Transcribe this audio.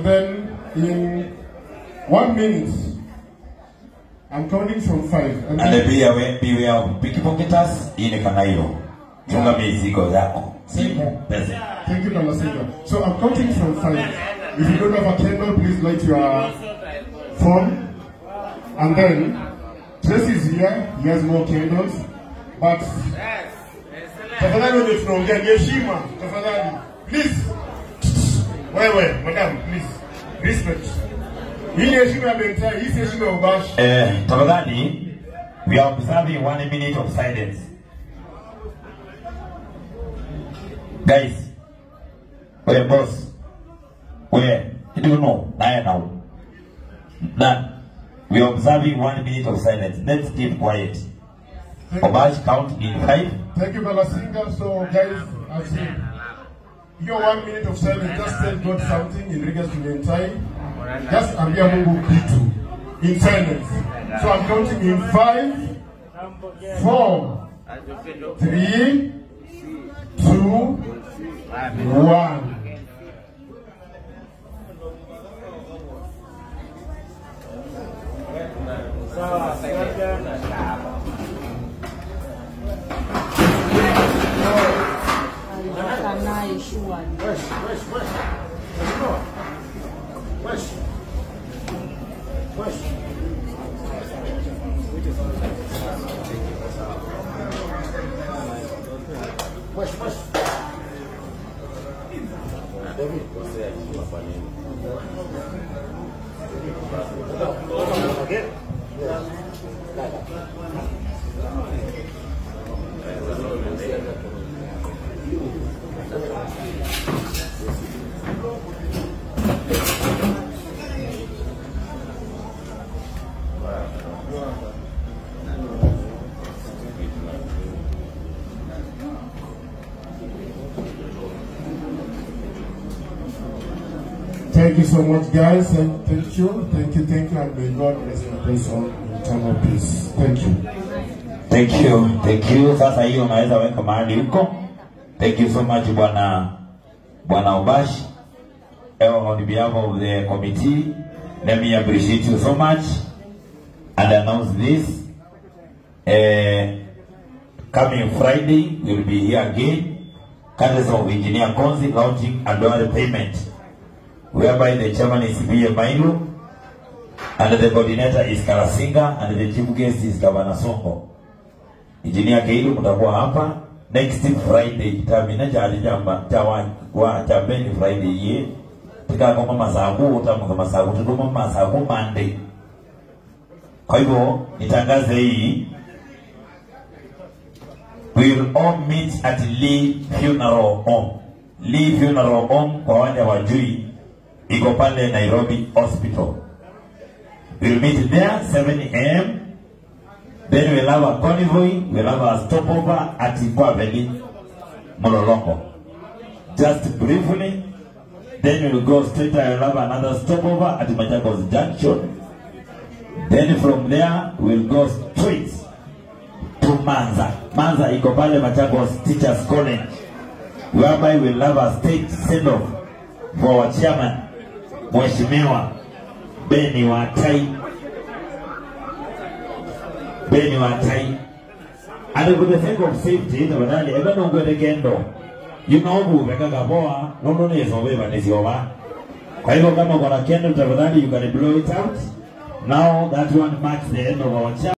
Then in 1 minute, I'm counting from 5. And be aware pickpocketers in Kanairo. Funga mizigo yako. Thank you, Mama Singer. So I'm counting from 5. If you don't have a candle, please light your phone. And then Tracy is here. He has more candles. But tafadhali ndio tunaongea heshima. Tafadhali. Please. Wewe, madam, please. Respect. Hii heshima ya mentai, hii heshima ya ubashi. Tafadhali, we are observing 1 minute of silence. Guys, where boss? Where? You don't know. Now. Done. We are observing 1 minute of silence. Let's keep quiet. Obash count in 5. Thank you, Mama Singer. So, guys, I've seen your 1 minute of silence. Just tell God something in regards to the entire. Just ambia Mungu kitu in silence. So I'm counting in 5, 4, 3, 2, 1. Thank you so much, guys, and thank you, and may God bless your place on eternal peace. Thank you. Sasa hiyo unaweza weka mahali huko. Thank you so much, Bwana Obash. On behalf of the committee, let me appreciate you so much and announce this. Coming Friday, we'll be here again. Council of Engineer Konzi launching annual payment, whereby the chairman is B.A. Mailu, and the coordinator is Karasinga, and the chief guest is Governor Songo. Engineer Keilu mutakuwa hapa next Friday. Taminaja alijamba wa Jambeni Friday ye. Tika kama masabu, utamuka masabu, tukuma masabu Monday. Kwa hivyo, nitangaze hii. We'll all meet at Lee Funeral Home. Lee Funeral Home kwa wale wajui iko pale Nairobi Hospital. We'll meet there 7 a.m. Then we'll have a convoy, we'll have a stopover at Ikwaveli, Mololongo. Just briefly, then we'll go straight and we'll have another stopover at Machakos Junction. Then from there, we'll go straight to Manza. Manza iko pale Machakos Teachers College, whereby we'll have a state send-off for our chairman, Mheshimiwa Beni Watai. And for the sake of safety, the badali eba no gwede kendo. You know who vekaga boa, no nezo weba neziova. Kwa hivyo kama kwa kendo tafadhali, you can blow it out. Now that one marks the end of our chat.